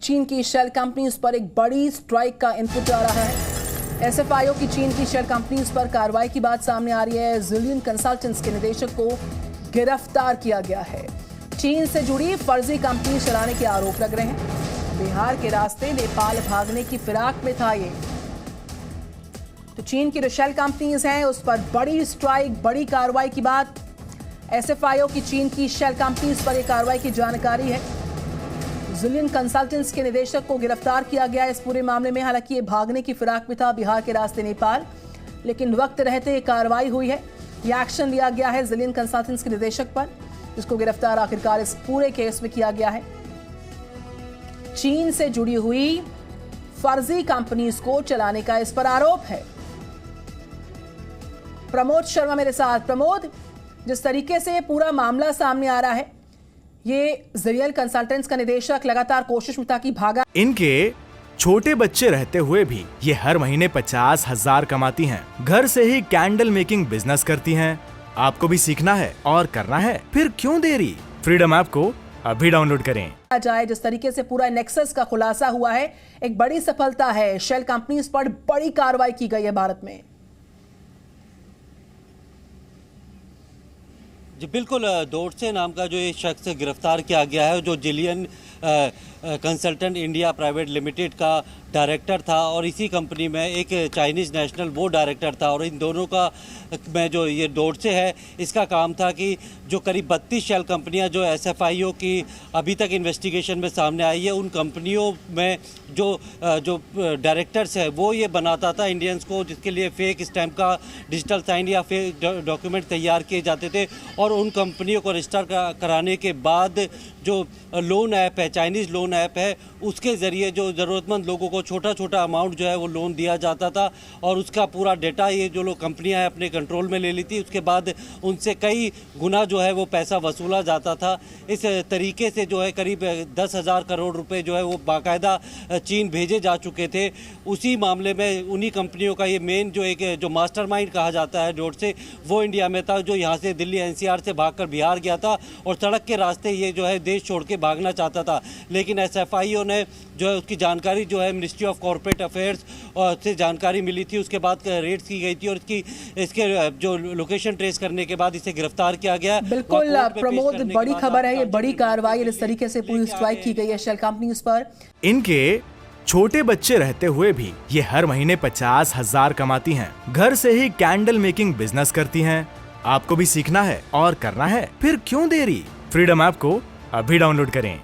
चीन की shell companies पर एक बड़ी स्ट्राइक का इनपुट आ रहा है। एसएफआईओ की चीन की शेल कंपनीज पर कार्रवाई की बात सामने आ रही है। जिलियन कंसल्टेंट्स के निदेशक को गिरफ्तार किया गया है। चीन से जुड़ी फर्जी कंपनी चलाने के आरोप लग रहे हैं। बिहार के रास्ते नेपाल भागने की फिराक में था ये। तो चीन की जो शेल कंपनीज हैं उस पर बड़ी स्ट्राइक, बड़ी कार्रवाई की बात। एसएफआईओ की चीन की शेल कंपनीज पर यह कार्रवाई की जानकारी है। जिलियन कंसल्टेंट्स के निदेशक को गिरफ्तार किया गया इस पूरे मामले में। हालांकि ये भागने की फिराक में था बिहार के रास्ते नेपाल, लेकिन वक्त रहते ये कार्रवाई हुई है। ये एक्शन लिया गया है जिलियन कंसल्टेंट्स के निदेशक पर, जिसको गिरफ्तार आखिरकार इस पूरे केस में किया गया है। चीन से जुड़ी हुई फर्जी कंपनीज को चलाने का इस पर आरोप है। प्रमोद शर्मा मेरे साथ। प्रमोद, जिस तरीके से पूरा मामला सामने आ रहा है, ये जिलियन कंसल्टेंट्स का निदेशक लगातार कोशिश में था कि भागा। इनके छोटे बच्चे रहते हुए भी ये हर महीने 50,000 कमाती हैं। घर से ही कैंडल मेकिंग बिजनेस करती हैं। आपको भी सीखना है और करना है, फिर क्यों देरी? फ्रीडम ऐप को अभी डाउनलोड करें। जाए जिस तरीके से पूरा नेक्सस का खुलासा हुआ है, एक बड़ी सफलता है। शेल कंपनीज पर बड़ी कार्रवाई की गई है भारत में। जी बिल्कुल, दोरसे नाम का जो ये शख्स गिरफ्तार किया गया है, जो Zillion consultant India private limited का डायरेक्टर था और इसी कंपनी में एक चाइनीज़ नेशनल वो डायरेक्टर था। और इन दोनों का में जो ये दोरसे है, इसका काम था कि जो करीब 32 शेल कंपनियां जो एसएफआईओ की अभी तक इन्वेस्टिगेशन में सामने आई है, उन कंपनियों में जो डायरेक्टर्स है वो ये बनाता था इंडियंस को, जिसके लिए फेक स्टैम्प का डिजिटल साइन या फेक डॉक्यूमेंट तैयार किए जाते थे। और उन कंपनियों को रजिस्टर कराने के बाद जो लोन ऐप है, चाइनीज़ लोन ऐप है, उसके ज़रिए जो ज़रूरतमंद लोगों को छोटा छोटा अमाउंट जो है वो लोन दिया जाता था। और उसका पूरा डेटा ये जो लोग कंपनियां हैं अपने कंट्रोल में ले ली थी। उसके बाद उनसे कई गुना जो है वो पैसा वसूला जाता था। इस तरीके से जो है करीब 10,000 करोड़ रुपए जो है वो बाकायदा चीन भेजे जा चुके थे। उसी मामले में उन्हीं कंपनियों का ये मेन जो मास्टरमाइंड कहा जाता है दोरसे, वो इंडिया में था, जो यहाँ से दिल्ली एनसीआर से भागकर बिहार गया था और सड़क के रास्ते ये जो है देश छोड़ के भागना चाहता था। लेकिन एसएफआईओ ने जो है उसकी जानकारी जो है मिनिस्ट्री ऑफ कॉर्पोरेट अफेयर्स से जानकारी मिली थी। उसके बाद रेड्स की गई थी और इसके जो लोकेशन ट्रेस करने के बाद इसे गिरफ्तार किया गया। बिल्कुल प्रमोद, बड़ी खबर है, ये बड़ी कार्रवाई इस तरीके से पूरी स्ट्राइक की गई है शेल कंपनीज पर। इनके छोटे बच्चे रहते हुए भी ये हर महीने 50,000 कमाती हैं। घर से ही कैंडल मेकिंग बिजनेस करती हैं। आपको भी सीखना है और करना है, फिर क्यों देरी? फ्रीडम ऐप को अभी डाउनलोड करें।